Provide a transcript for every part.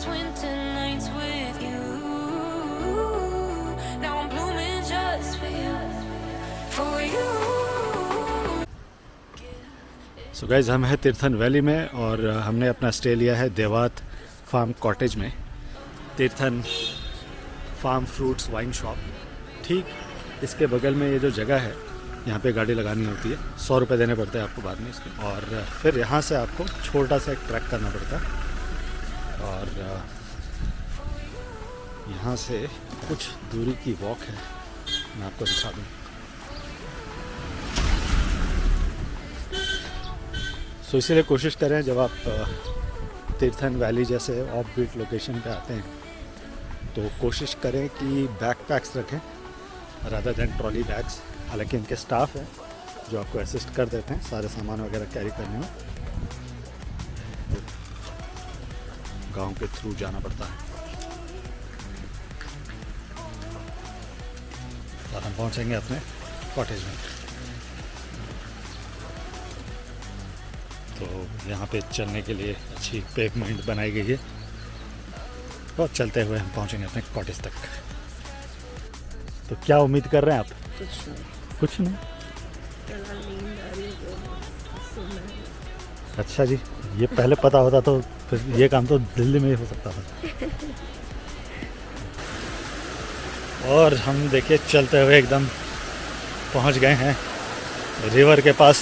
winter nights with you. Now I'm blooming just for you, for you. So guys, हम हैं Tirthan valley में और हमने अपना स्टे लिया है देवात फार्म कॉटेज में। Tirthan farm fruits wine shop, ठीक इसके बगल में ये जो जगह है यहाँ पे गाड़ी लगानी होती है, 100 रुपये देने पड़ते हैं आपको बाद में इसके। और फिर यहाँ से आपको छोटा सा एक ट्रैक करना पड़ता है और यहाँ से कुछ दूरी की वॉक है, मैं आपको दिखा दूँ। सो इसीलिए कोशिश करें जब आप तीर्थन वैली जैसे ऑफ बीट लोकेशन पे आते हैं तो कोशिश करें कि बैकपैक्स रखें रादर देन ट्रॉली बैग्स। हालांकि इनके स्टाफ हैं जो आपको असिस्ट कर देते हैं सारे सामान वगैरह कैरी करने में। गांव के थ्रू जाना पड़ता है और हम पहुंचेंगे अपने कॉटेज में। तो यहाँ पे चलने के लिए अच्छी पेवमेंट बनाई गई है और चलते हुए हम पहुँचेंगे अपने कॉटेज तक। तो क्या उम्मीद कर रहे हैं आप? कुछ नहीं। अच्छा जी, ये पहले पता होता तो फिर ये काम तो दिल्ली में ही हो सकता था। और हम देखिए चलते हुए एकदम पहुंच गए हैं रिवर के पास।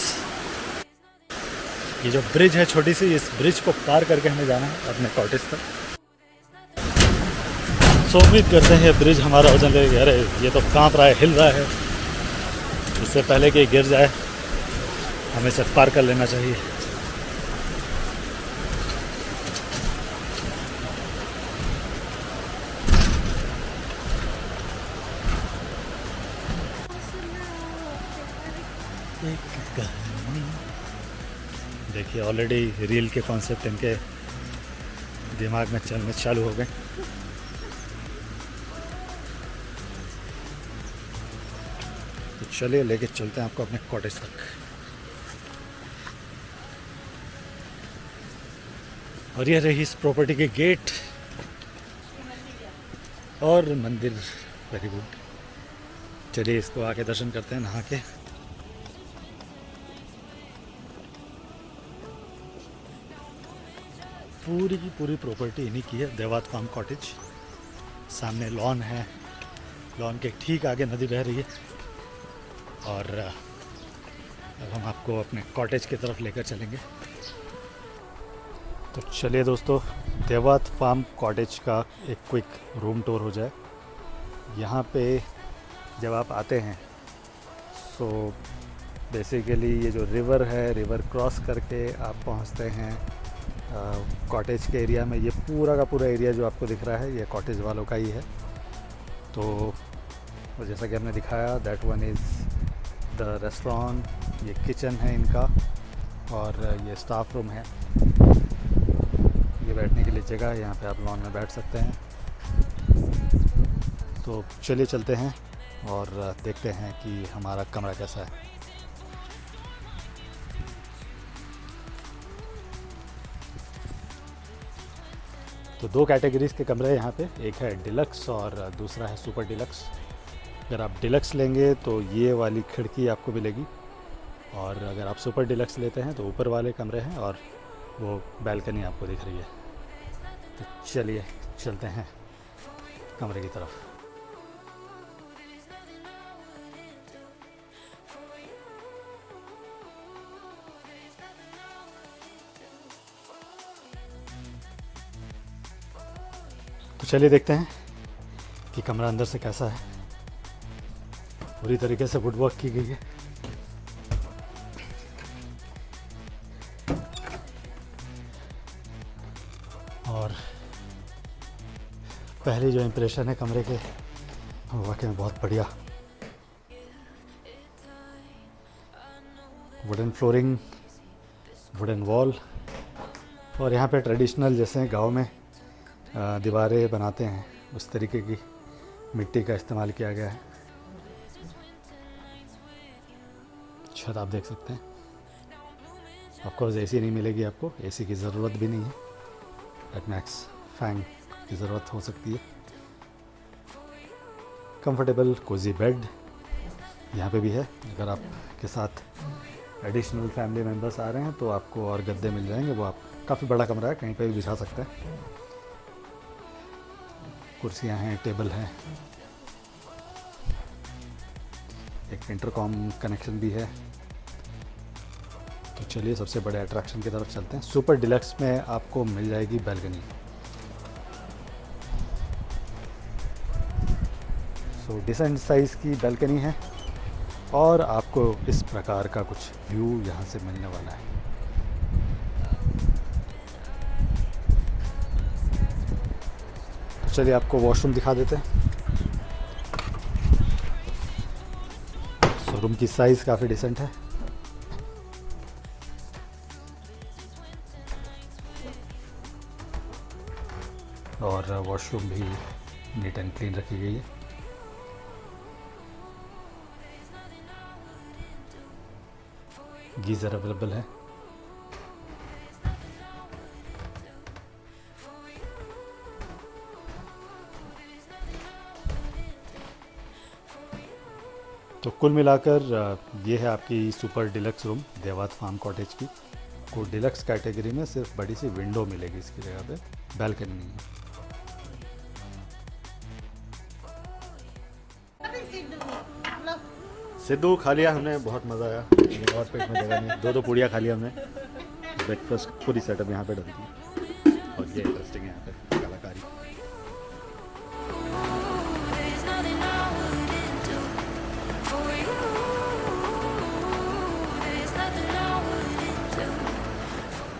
ये जो ब्रिज है छोटी सी, इस ब्रिज को पार करके हमें जाना है अपने कॉटेज तक। सो उम्मीद करते हैं ये ब्रिज हमारा वजन लेगा। अरे ये तो कांप रहा है, हिल रहा है। इससे पहले कि गिर जाए हमें इसे पार कर लेना चाहिए। देखिए ऑलरेडी रील के कॉन्सेप्ट इनके दिमाग में चलने चालू हो गए। तो चलिए लेके चलते हैं आपको अपने कॉटेज तक। और ये रही इस प्रॉपर्टी के गेट और मंदिर। Very good. चलिए इसको आके दर्शन करते हैं नहा के। पूरी की पूरी प्रॉपर्टी इन्हीं की है, देवात फार्म कॉटेज। सामने लॉन है, लॉन के ठीक आगे नदी बह रही है और अब हम आपको अपने कॉटेज की तरफ लेकर चलेंगे। तो चलिए दोस्तों, देवात फार्म कॉटेज का एक क्विक रूम टूर हो जाए। यहाँ पे जब आप आते हैं तो बेसिकली ये जो रिवर है, रिवर क्रॉस करके आप पहुँचते हैं कॉटेज के एरिया में। ये पूरा का पूरा एरिया जो आपको दिख रहा है ये कॉटेज वालों का ही है। तो जैसा कि हमने दिखाया, that one is the restaurant, ये किचन है इनका और ये स्टाफ रूम है। ये बैठने के लिए जगह है, यहाँ पे आप लॉन में बैठ सकते हैं। तो चलिए चलते हैं और देखते हैं कि हमारा कमरा कैसा है। तो दो कैटेगरीज के कमरे हैं यहाँ पे, एक है डिलक्स और दूसरा है सुपर डिलक्स। अगर आप डिलक्स लेंगे तो ये वाली खिड़की आपको मिलेगी और अगर आप सुपर डिलक्स लेते हैं तो ऊपर वाले कमरे हैं और वो बैल्कनी आपको दिख रही है। तो चलिए चलते हैं कमरे की तरफ। तो चलिए देखते हैं कि कमरा अंदर से कैसा है। पूरी तरीके से वुड वर्क की गई है। और पहली जो इम्प्रेशन है कमरे के, वाकई में बहुत बढ़िया। वुडन फ्लोरिंग, वुडन वॉल और यहाँ पे ट्रेडिशनल जैसे गांव में दीवारें बनाते हैं उस तरीके की मिट्टी का इस्तेमाल किया गया है। छत आप देख सकते हैं। ऑफ कोर्स एसी नहीं मिलेगी आपको, एसी की ज़रूरत भी नहीं है। एट मैक्स फैन की ज़रूरत हो सकती है। कंफर्टेबल कोजी बेड यहाँ पे भी है। अगर आपके साथ एडिशनल फैमिली मेम्बर्स आ रहे हैं तो आपको और गद्दे मिल जाएंगे। वो आप काफ़ी बड़ा कमरा है, कहीं पे भी बिछा सकते हैं। कुर्सियाँ हैं, टेबल है, एक इंटरकॉम कनेक्शन भी है। तो चलिए सबसे बड़े अट्रैक्शन की तरफ चलते हैं। सुपर डिलक्स में आपको मिल जाएगी बैल्कनी। सो डिसेंट साइज़ की बैल्कनी है और आपको इस प्रकार का कुछ व्यू यहाँ से मिलने वाला है। तो चलिए आपको वॉशरूम दिखा देते हैं। सो रूम की साइज़ काफ़ी डिसेंट है। और वॉशरूम भी नीट एंड क्लीन रखी गई है। गीज़र अवेलेबल है। तो कुल मिलाकर ये है आपकी सुपर डिलक्स रूम देवात फार्म कॉटेज की। को डिलक्स कैटेगरी में सिर्फ बड़ी सी विंडो मिलेगी इसकी जगह पे, बैल्कनी नहीं है। सिद्धू खा लिया हमने, बहुत मज़ा आया। और पेट में जगह नहीं, दो पूड़ियाँ खा लिया हमने। ब्रेकफास्ट पूरी सेटअप यहाँ पे डलती है और ये इंटरेस्टिंग है यहाँ पे।